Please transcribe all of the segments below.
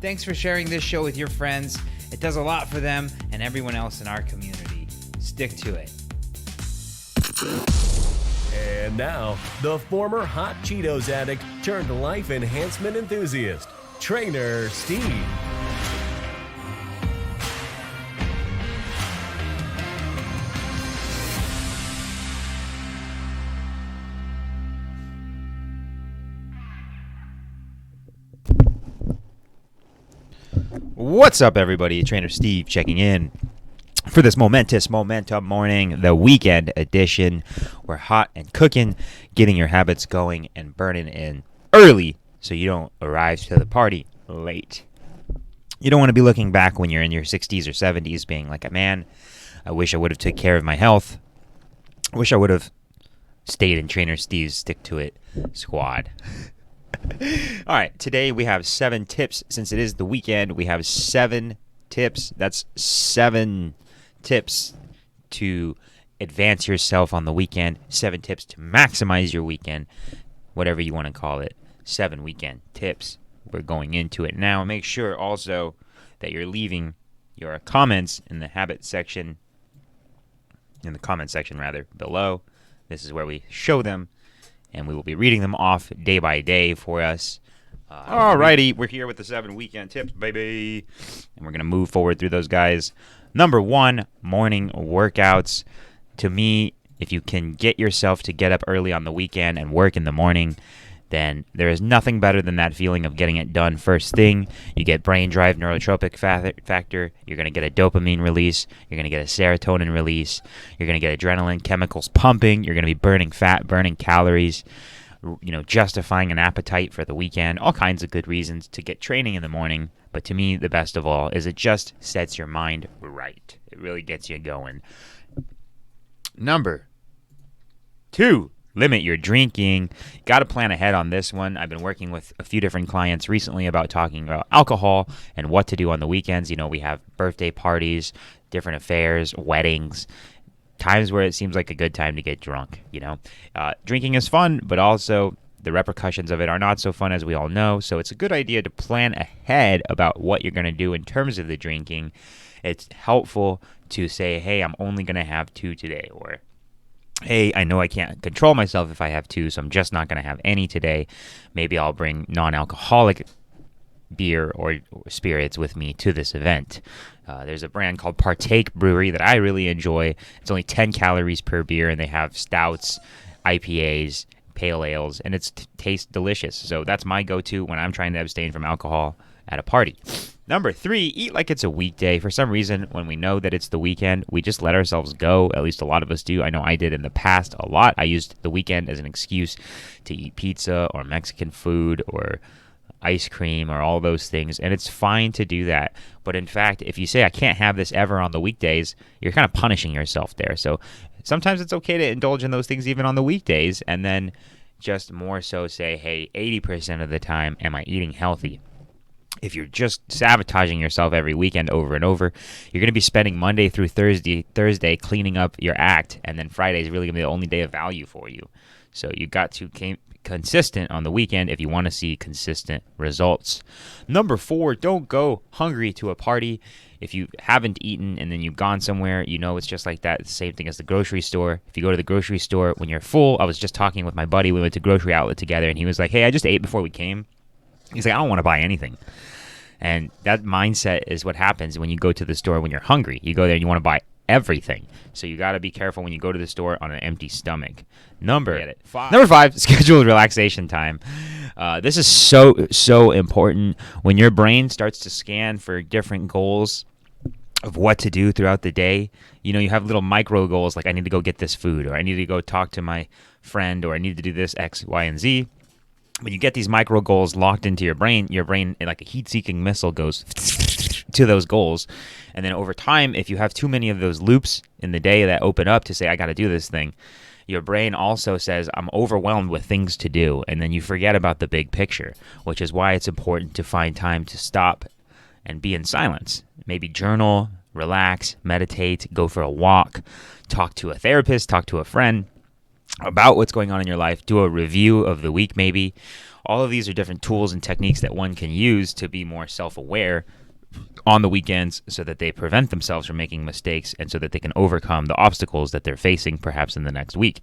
Thanks for sharing this show with your friends. It does a lot for them and everyone else in our community. Stick to it. And now, the former hot Cheetos addict turned life enhancement enthusiast, Trainer Steve. What's up, everybody? Trainer Steve checking in for this momentous momentum morning, the weekend edition. We're hot and cooking, getting your habits going and burning in early so you don't arrive to the party late. You don't want to be looking back when you're in your 60s or 70s being like, man, I wish I would have took care of my health. I wish I would have stayed in Trainer Steve's Stick to It squad. All right, today we have 7 tips. Since it is the weekend, we have 7 tips. That's 7 tips to advance yourself on the weekend. 7 tips to maximize your weekend, whatever you want to call it. 7 weekend tips. We're going into it now. Make sure also that you're leaving your comments in the comment section below. This is where we show them, and we will be reading them off day by day for us. Alrighty, we're here with the 7 weekend tips, baby. And we're going to move forward through those guys. Number 1, morning workouts. To me, if you can get yourself to get up early on the weekend and work in the morning, then there is nothing better than that feeling of getting it done first thing. You get brain drive neurotropic factor. You're going to get a dopamine release. You're going to get a serotonin release. You're going to get adrenaline chemicals pumping. You're going to be burning fat, burning calories, justifying an appetite for the weekend. All kinds of good reasons to get training in the morning. But to me, the best of all is it just sets your mind right. It really gets you going. Number 2. Limit your drinking. Got to plan ahead on this one. I've been working with a few different clients recently about talking about alcohol and what to do on the weekends. We have birthday parties, different affairs, weddings, times where it seems like a good time to get drunk. Drinking is fun, but also the repercussions of it are not so fun, as we all know. So it's a good idea to plan ahead about what you're going to do in terms of the drinking. It's helpful to say, hey, I'm only going to have 2 today, or hey, I know I can't control myself if I have 2, so I'm just not going to have any today. Maybe I'll bring non-alcoholic beer or spirits with me to this event. There's a brand called Partake Brewery that I really enjoy. It's only 10 calories per beer, and they have stouts, IPAs, pale ales, and it tastes delicious. So that's my go-to when I'm trying to abstain from alcohol at a party. Number 3, eat like it's a weekday. For some reason, when we know that it's the weekend, we just let ourselves go. At least a lot of us do. I know I did in the past a lot. I used the weekend as an excuse to eat pizza or Mexican food or ice cream or all those things, and it's fine to do that. But in fact, if you say I can't have this ever on the weekdays, you're kind of punishing yourself there. So sometimes it's okay to indulge in those things even on the weekdays, and then just more so say, hey, 80% of the time, am I eating healthy? If you're just sabotaging yourself every weekend over and over, you're going to be spending Monday through Thursday cleaning up your act, and then Friday is really going to be the only day of value for you. So you got to keep consistent on the weekend if you want to see consistent results. Number 4, don't go hungry to a party. If you haven't eaten and then you've gone somewhere, it's just like that. It's the same thing as the grocery store. If you go to the grocery store when you're full, I was just talking with my buddy. We went to grocery outlet together, and he was like, hey, I just ate before we came. He's like, I don't want to buy anything. And that mindset is what happens when you go to the store when you're hungry. You go there and you want to buy everything. So you got to be careful when you go to the store on an empty stomach. Number 5, scheduled relaxation time. This is so important. When your brain starts to scan for different goals of what to do throughout the day, you have little micro goals like I need to go get this food, or I need to go talk to my friend, or I need to do this X, Y, and Z. When you get these micro goals locked into your brain like a heat-seeking missile goes to those goals. And then over time, if you have too many of those loops in the day that open up to say, I got to do this thing, your brain also says, I'm overwhelmed with things to do. And then you forget about the big picture, which is why it's important to find time to stop and be in silence. Maybe journal, relax, meditate, go for a walk, talk to a therapist, talk to a friend. about what's going on in your life, do a review of the week maybe. All of these are different tools and techniques that one can use to be more self-aware on the weekends so that they prevent themselves from making mistakes and so that they can overcome the obstacles that they're facing perhaps in the next week.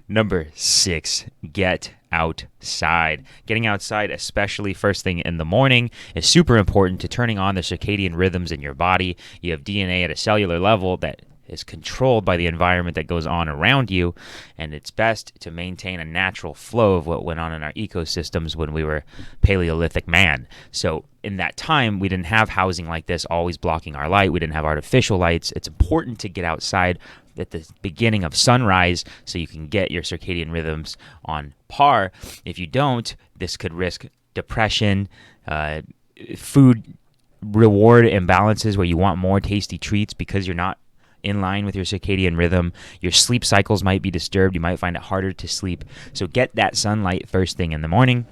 Number 6, get outside. Getting outside, especially first thing in the morning, is super important to turning on the circadian rhythms in your body. You have DNA at a cellular level that is controlled by the environment that goes on around you, and it's best to maintain a natural flow of what went on in our ecosystems when we were Paleolithic man. So in that time, we didn't have housing like this always blocking our light. We didn't have artificial lights. It's important to get outside at the beginning of sunrise so you can get your circadian rhythms on par. If you don't, this could risk depression, food reward imbalances where you want more tasty treats because you're not in line with your circadian rhythm. Your sleep cycles might be disturbed. You might find it harder to sleep. So get that sunlight first thing in the morning.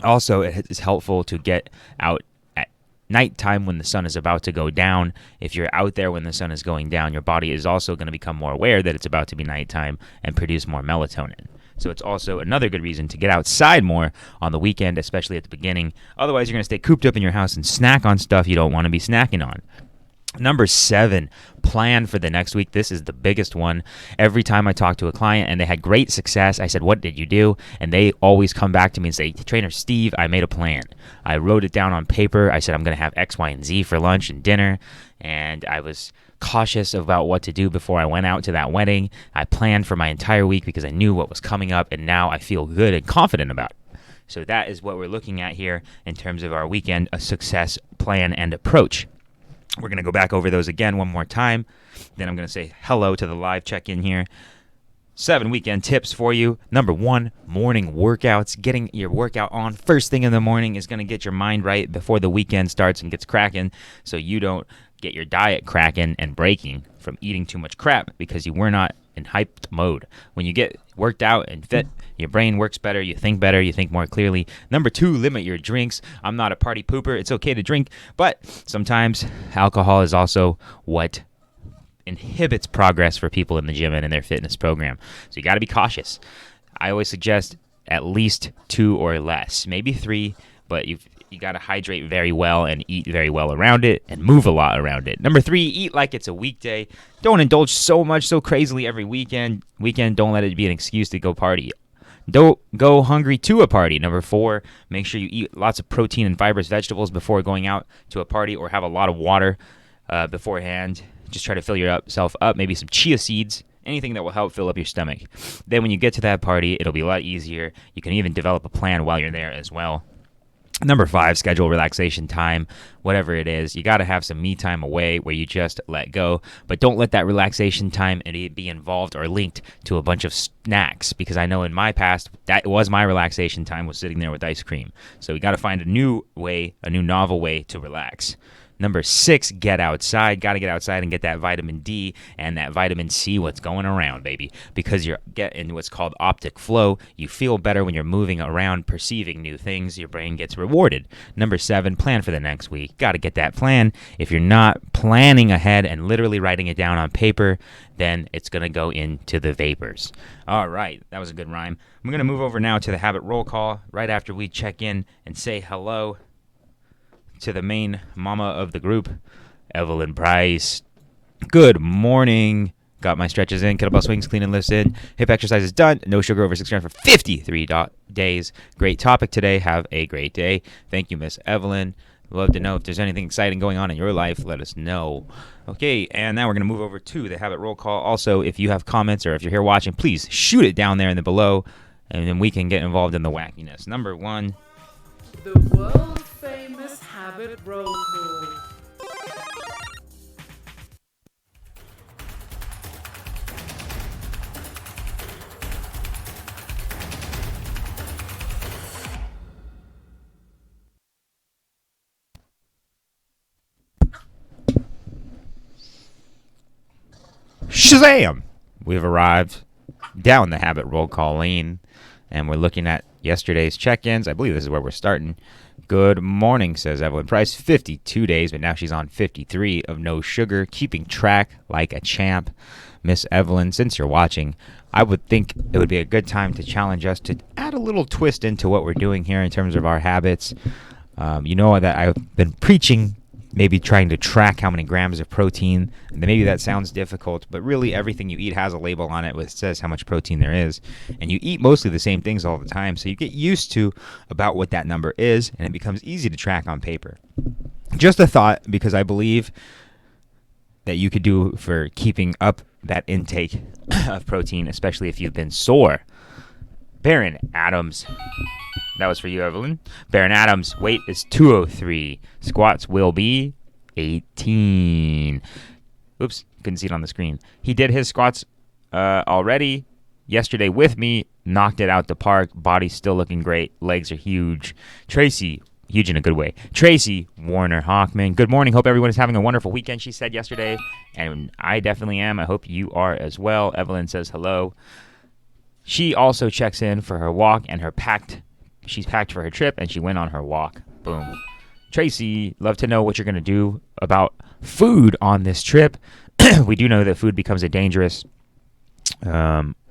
Also, it is helpful to get out at nighttime when the sun is about to go down. If you're out there when the sun is going down, your body is also going to become more aware that it's about to be nighttime and produce more melatonin. So it's also another good reason to get outside more on the weekend, especially at the beginning. Otherwise, you're going to stay cooped up in your house and snack on stuff you don't want to be snacking on. Number 7, plan for the next week. This is the biggest one. Every time I talk to a client and they had great success, I said, what did you do? And they always come back to me and say, Trainer Steve, I made a plan. I wrote it down on paper. I said, I'm going to have X, Y, and Z for lunch and dinner. And I was cautious about what to do before I went out to that wedding. I planned for my entire week because I knew what was coming up, and now I feel good and confident about it. So that is what we're looking at here in terms of our weekend, a success plan and approach. We're going to go back over those again one more time. Then I'm going to say hello to the live check-in here. 7 weekend tips for you. Number 1, morning workouts. Getting your workout on first thing in the morning is going to get your mind right before the weekend starts and gets cracking, so you don't get your diet cracking and breaking from eating too much crap because you were not in hyped mode. When you get worked out and fit, your brain works better, you think more clearly. Number 2, limit your drinks. I'm not a party pooper. It's okay to drink, but sometimes alcohol is also what inhibits progress for people in the gym and in their fitness program. So you got to be cautious. I always suggest at least 2 or less, maybe 3, but you got to hydrate very well and eat very well around it and move a lot around it. Number 3, eat like it's a weekday. Don't indulge so much, so crazily every weekend. Don't let it be an excuse to go party. Don't go hungry to a party. Number 4, make sure you eat lots of protein and fibrous vegetables before going out to a party, or have a lot of water beforehand. Just try to fill yourself up, maybe some chia seeds, anything that will help fill up your stomach. Then when you get to that party, it'll be a lot easier. You can even develop a plan while you're there as well. Number 5, schedule relaxation time, whatever it is. You got to have some me time away where you just let go, but don't let that relaxation time be involved or linked to a bunch of snacks, because I know in my past that was my relaxation time, was sitting there with ice cream. So we got to find a new novel way to relax. Number 6, get outside. Got to get outside and get that vitamin D and that vitamin C, what's going around, baby. Because you're getting what's called optic flow. You feel better when you're moving around, perceiving new things. Your brain gets rewarded. Number 7, plan for the next week. Got to get that plan. If you're not planning ahead and literally writing it down on paper, then it's going to go into the vapors. All right, that was a good rhyme. I'm going to move over now to the habit roll call right after we check in and say hello to the main mama of the group, Evelyn Price. Good morning. Got my stretches in, kettlebell swings, clean and lifts in, hip exercises done, no sugar over 6 grams for 53 days. Great topic today. Have a great day. Thank you, Miss Evelyn. Love to know if there's anything exciting going on in your life. Let us know. Okay, and now we're going to move over to the habit roll call. Also, if you have comments or if you're here watching, please shoot it down there in the below, and then we can get involved in the wackiness. Number 1. The world famous habit roll call. Shazam! We've arrived down the habit roll call lane, And we're looking at yesterday's check-ins. I believe this is where we're starting. Good morning, says Evelyn Price. 52 days, but now she's on 53 of no sugar, keeping track like a champ. Miss Evelyn, since you're watching, I would think it would be a good time to challenge us to add a little twist into what we're doing here in terms of our habits. You know that I've been preaching maybe trying to track how many grams of protein. Maybe that sounds difficult, but really everything you eat has a label on it which says how much protein there is. And you eat mostly the same things all the time, so you get used to about what that number is, and it becomes easy to track on paper. Just a thought, because I believe that you could do for keeping up that intake of protein, especially if you've been sore. Baron Adams. That was for you, Evelyn. Baron Adams, weight is 203. Squats will be 18. Oops, couldn't see it on the screen. He did his squats already yesterday with me. Knocked it out the park. Body's still looking great. Legs are huge. Tracy, huge in a good way. Tracy Warner Hockman. Good morning. Hope everyone is having a wonderful weekend, she said yesterday. And I definitely am. I hope you are as well. Evelyn says hello. She also checks in for her walk and she's packed for her trip, and she went on her walk. Boom. Tracy, love to know what you're going to do about food on this trip. We do know that food becomes a dangerous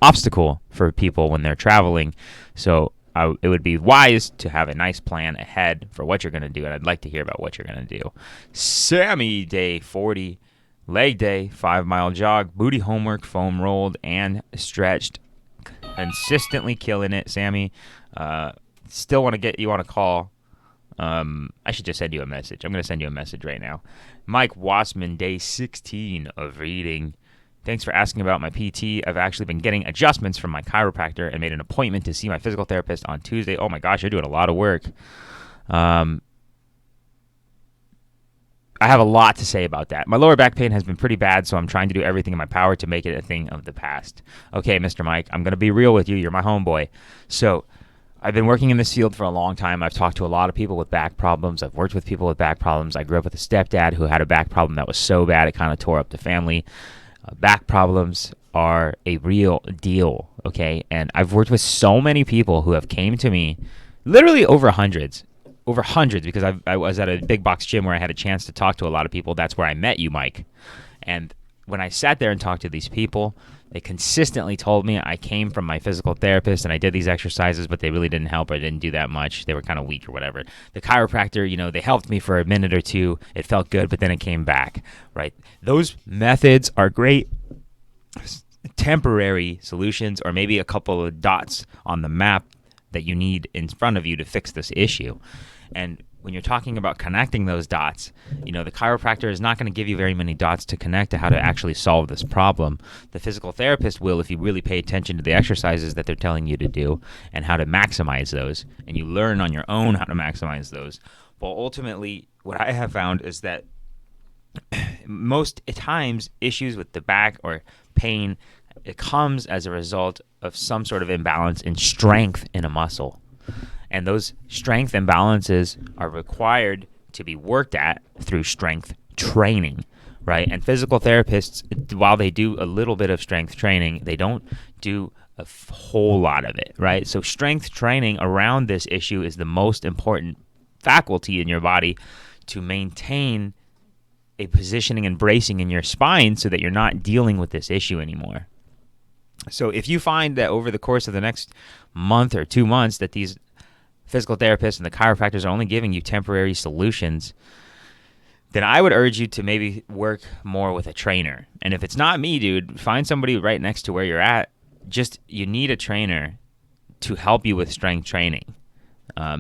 obstacle for people when they're traveling. So it would be wise to have a nice plan ahead for what you're going to do, and I'd like to hear about what you're going to do. Sammy, day 40, leg day, 5-mile jog, booty homework, foam rolled, and stretched. Consistently killing it, Sammy. Still want to get you on a call. I should just send you a message. I'm going to send you a message right now. Mike Wassman, day 16 of reading. Thanks for asking about my PT. I've actually been getting adjustments from my chiropractor and made an appointment to see my physical therapist on Tuesday. Oh my gosh, you're doing a lot of work. I have a lot to say about that. My lower back pain has been pretty bad, so I'm trying to do everything in my power to make it a thing of the past. Okay, Mr. Mike, I'm going to be real with you. You're my homeboy. So I've been working in this field for a long time. I've talked to a lot of people with back problems. I've worked with people with back problems. I grew up with a stepdad who had a back problem that was so bad it kind of tore up the family. Back problems are a real deal, okay? And I've worked with so many people who have came to me, literally over hundreds, because I was at a big box gym where I had a chance to talk to a lot of people. That's where I met you, Mike. And when I sat there and talked to these people, they consistently told me I came from my physical therapist and I did these exercises, but they really didn't help or didn't do that much. They were kind of weak or whatever. The chiropractor, they helped me for a minute or two. It felt good, but then it came back, right? Those methods are great temporary solutions, or maybe a couple of dots on the map that you need in front of you to fix this issue. And when you're talking about connecting those dots, the chiropractor is not going to give you very many dots to connect to how to actually solve this problem. The physical therapist will, if you really pay attention to the exercises that they're telling you to do and how to maximize those, and you learn on your own how to maximize those. Well, ultimately, what I have found is that most times issues with the back or pain, it comes as a result of some sort of imbalance in strength in a muscle. And those strength imbalances are required to be worked at through strength training, right? And physical therapists, while they do a little bit of strength training, they don't do a whole lot of it, right? So strength training around this issue is the most important faculty in your body to maintain a positioning and bracing in your spine so that you're not dealing with this issue anymore. So if you find that over the course of the next month or 2 months that these physical therapists and the chiropractors are only giving you temporary solutions, then I would urge you to maybe work more with a trainer. And if it's not me, dude, find somebody right next to where you're at. You need a trainer to help you with strength training,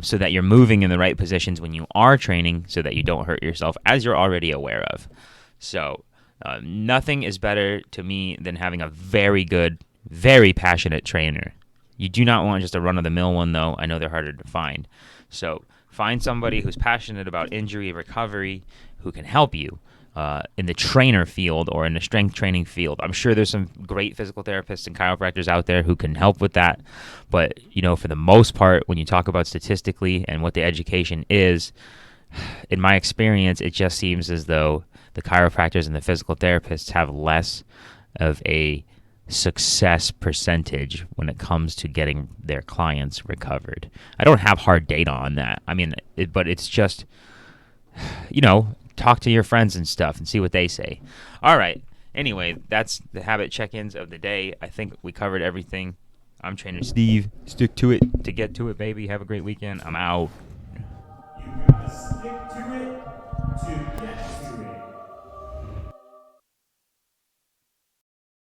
so that you're moving in the right positions when you are training, so that you don't hurt yourself, as you're already aware of. So nothing is better to me than having a very good, very passionate trainer. You do not want just a run-of-the-mill one, though. I know they're harder to find. So find somebody who's passionate about injury recovery who can help you in the trainer field or in the strength training field. I'm sure there's some great physical therapists and chiropractors out there who can help with that. But, for the most part, when you talk about statistically and what the education is, in my experience, it just seems as though the chiropractors and the physical therapists have less of a success percentage when it comes to getting their clients recovered. I don't have hard data on that. I mean, but it's just, talk to your friends and stuff and see what they say. All right. Anyway, that's the habit check-ins of the day. I think we covered everything. I'm Trainer Steve. Stick to it to get to it, baby. Have a great weekend. I'm out. You gotta stick to it to get to it.